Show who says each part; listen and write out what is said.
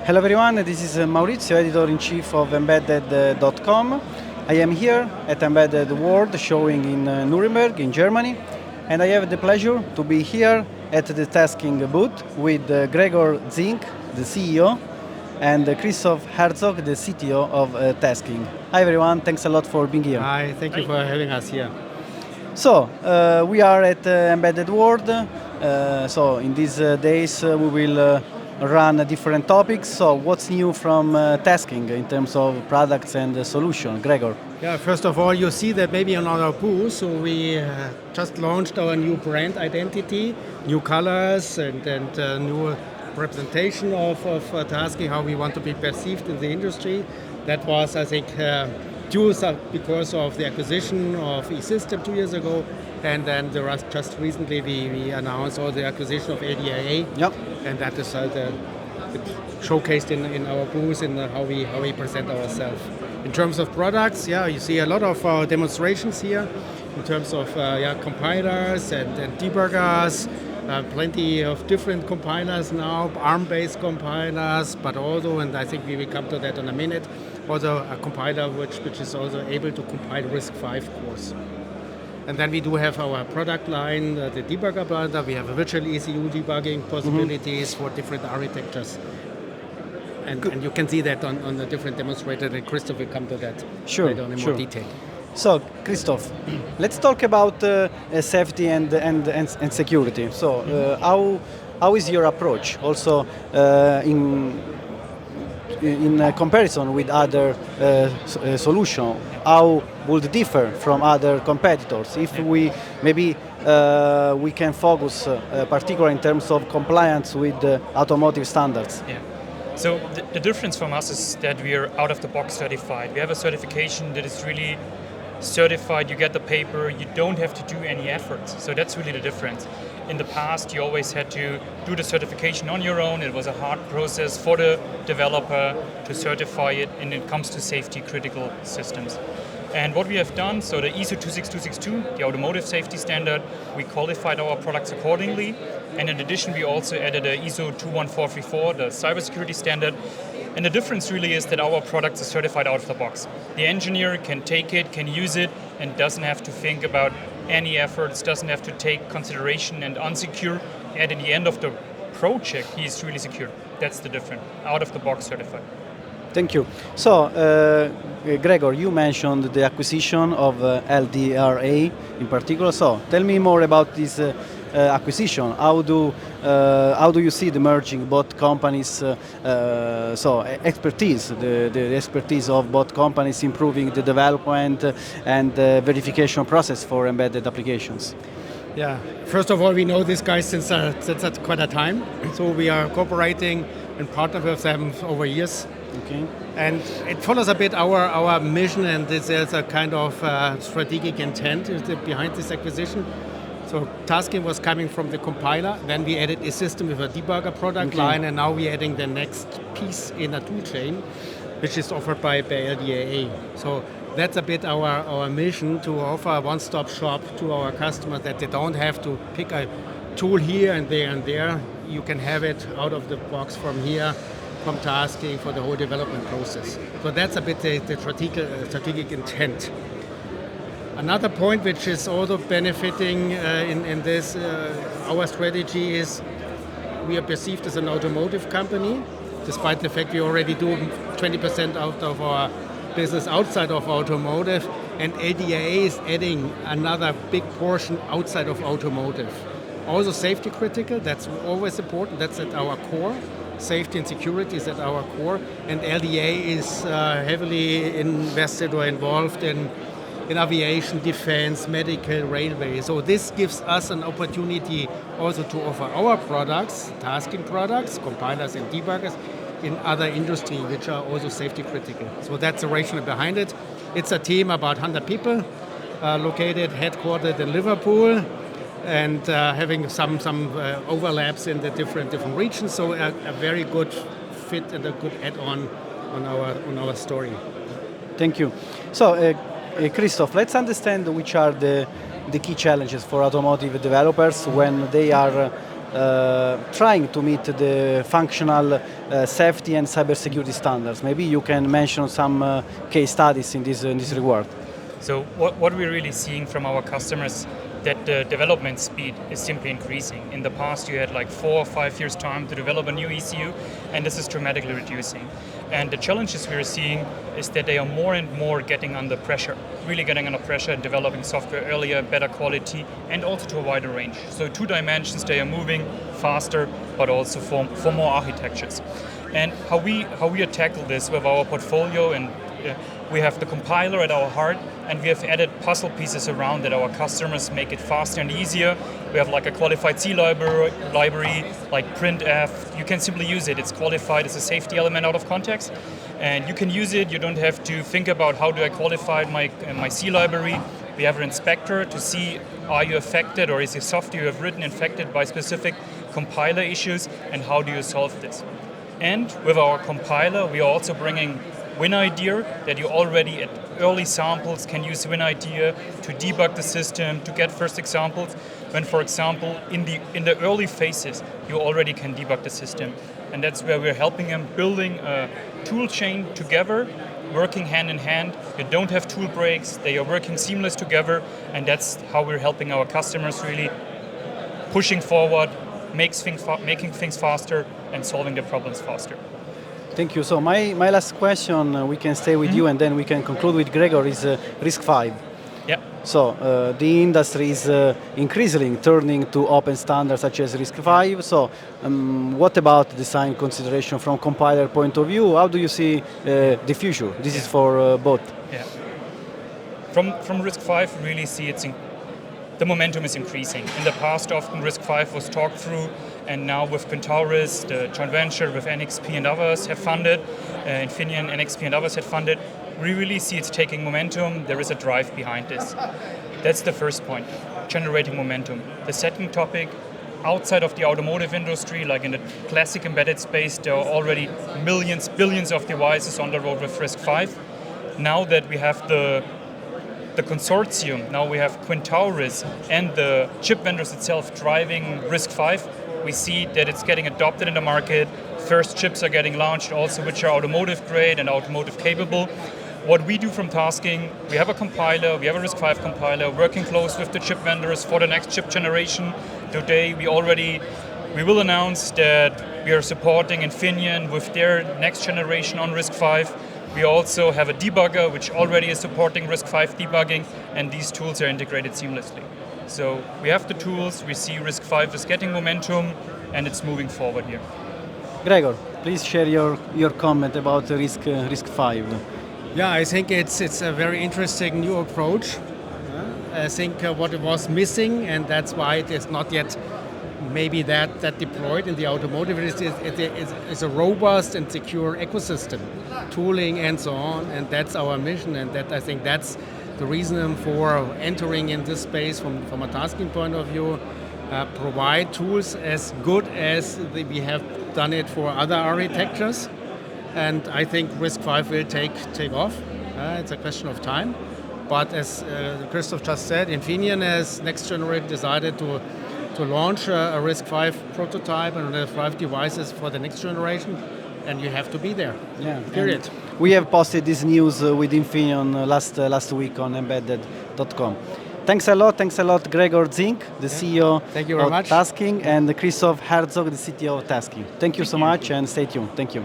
Speaker 1: Hello everyone, this is Maurizio, editor-in-chief of embedded.com. I am here at Embedded World showing in Nuremberg in Germany, and I have the pleasure to be here at the Tasking booth with Gregor Zink, the CEO, and Christoph Herzog, the CTO of Tasking. Hi everyone, thanks a lot for being here.
Speaker 2: Hi, thank you for having us here.
Speaker 1: So, we are at Embedded World, so in these days we will run different topics. So what's new from Tasking in terms of products and solution? Gregor?
Speaker 2: Yeah, first of all, you see that maybe on our booth, so we just launched our new brand identity, new colors and new representation of Tasking, how we want to be perceived in the industry. That was, I think, due because of the acquisition of eSystem 2 years ago, and then just recently we announced all the acquisition of LDRA.
Speaker 1: Yep.
Speaker 2: And that is showcased in our booth in how we present ourselves. In terms of products, yeah, you see a lot of demonstrations here in terms of compilers and debuggers. Plenty of different compilers now, ARM-based compilers, but also, and I think we will come to that in a minute, also a compiler which is also able to compile RISC-V cores. And then we do have our product line, the debugger bundle. We have a virtual ECU debugging possibilities for different architectures. And you can see that on the different demonstrators, and Christoph will come to that later on in more detail.
Speaker 1: So, Christoph, let's talk about safety and security. So, how is your approach also in comparison with other solutions? How would it differ from other competitors? If we maybe we can focus particularly in terms of compliance with automotive standards.
Speaker 3: Yeah. So the difference from us is that we are out-of-the-box certified. We have a certification that is really certified. You get the paper. You don't have to do any efforts. So that's really the difference. In the past, you always had to do the certification on your own. It was a hard process for the developer to certify it, and it comes to safety critical systems. And what we have done, so the ISO 26262, the automotive safety standard, we qualified our products accordingly. And in addition, we also added a ISO 21434, the cybersecurity standard. And the difference really is that our products are certified out of the box. The engineer can take it, can use it, and doesn't have to think about any efforts, doesn't have to take consideration and unsecure. And at the end of the project, he is really secure. That's the difference, out of the box certified.
Speaker 1: Thank you. So, Gregor, you mentioned the acquisition of LDRA in particular. So, tell me more about this acquisition. How do you see the merging both companies? Expertise, the expertise of both companies improving the development and verification process for embedded applications.
Speaker 2: Yeah. First of all, we know these guys since quite a time. So we are cooperating and partner with them over years.
Speaker 1: Okay.
Speaker 2: And it follows a bit our mission, and there's a kind of strategic intent behind this acquisition. So Tasking was coming from the compiler, then we added a system with a debugger product line, and now we're adding the next piece in a toolchain, which is offered by LDRA. So that's a bit our mission, to offer a one-stop shop to our customers, that they don't have to pick a tool here and there. You can have it out of the box from here, from Tasking, for the whole development process. So that's a bit the strategic intent. Another point which is also benefiting in this, our strategy is we are perceived as an automotive company, despite the fact we already do 20% out of our business outside of automotive, and LDRA is adding another big portion outside of automotive. Also safety critical, that's always important, that's at our core. Safety and security is at our core, and LDRA is heavily invested or involved in aviation, defense, medical, railway. So this gives us an opportunity also to offer our products, Tasking products, compilers and debuggers, in other industry which are also safety critical. So that's the rationale behind it. It's a team about 100 people, located, headquartered in Liverpool, and having some overlaps in the different regions. So a very good fit and a good add-on on our story.
Speaker 1: Thank you. So, Christoph, let's understand which are the key challenges for automotive developers when they are trying to meet the functional safety and cybersecurity standards. Maybe you can mention some case studies in this regard.
Speaker 3: So what we're really seeing from our customers, that the development speed is simply increasing. In the past, you had like 4 or 5 years time to develop a new ECU, and this is dramatically reducing. And the challenges we're seeing is that they are more and more getting under pressure, really getting under pressure and developing software earlier, better quality, and also to a wider range. So 2 dimensions, they are moving faster, but also for more architectures. And how we tackle this with our portfolio, and we have the compiler at our heart, and we have added puzzle pieces around that our customers make it faster and easier. We have like a qualified C library like printf. You can simply use it. It's qualified as a safety element out of context, and you can use it. You don't have to think about how do I qualify my C library. We have an inspector to see, are you affected, or is the software you have written infected by specific compiler issues, and how do you solve this? And with our compiler, we are also bringing WinIDEA, that you already at early samples can use WinIDEA to debug the system, to get first examples. When, for example, in the early phases, you already can debug the system. And that's where we're helping them building a tool chain together, working hand in hand. You don't have tool breaks, they are working seamless together, and that's how we're helping our customers really pushing forward, making things faster and solving the problems faster.
Speaker 1: Thank you. So my last question, we can stay with you and then we can conclude with Gregor, is RISC-V.
Speaker 3: Yeah.
Speaker 1: So the industry is increasingly turning to open standards such as RISC-V. So what about design consideration from compiler point of view? How do you see the future? This is for both.
Speaker 3: Yeah. From RISC-V, we really see the momentum is increasing. In the past, often RISC-V was talked through, and now with Pentauris, the joint venture with NXP and others have funded, Infineon, NXP and others have funded, we really see it's taking momentum. There is a drive behind this. That's the first point, generating momentum. The second topic, outside of the automotive industry, like in the classic embedded space, there are already millions, billions of devices on the road with RISC-V. Now that we have the consortium, now we have Pentauris and the chip vendors itself driving RISC-V, we see that it's getting adopted in the market. First chips are getting launched also, which are automotive grade and automotive capable. What we do from Tasking, we have a compiler, we have a RISC-V compiler, working close with the chip vendors for the next chip generation. Today we will announce that we are supporting Infineon with their next generation on RISC-V. We also have a debugger which already is supporting RISC-V debugging, and these tools are integrated seamlessly. So we have the tools, we see RISC-V is getting momentum, and it's moving forward here.
Speaker 1: Gregor, please share your comment about RISC-V.
Speaker 2: Yeah, I think it's a very interesting new approach. I think what it was missing, and that's why it is not yet maybe that deployed in the automotive, is a robust and secure ecosystem, tooling and so on, and that's our mission, and that I think that's the reason for entering in this space from a tasking point of view, provide tools as good as we have done it for other architectures, and I think RISC-V will take off. It's a question of time, but as Christoph just said, Infineon has next generation decided to launch a RISC-V prototype and RISC-V devices for the next generation, and you have to be there.
Speaker 1: Yeah.
Speaker 2: Period.
Speaker 1: We have posted this news with Infineon last week on embedded.com. Thanks a lot, Gregor Zink, the CEO of Tasking, and Christoph Herzog, the CTO of Tasking. Thank you so much, and stay tuned. Thank you.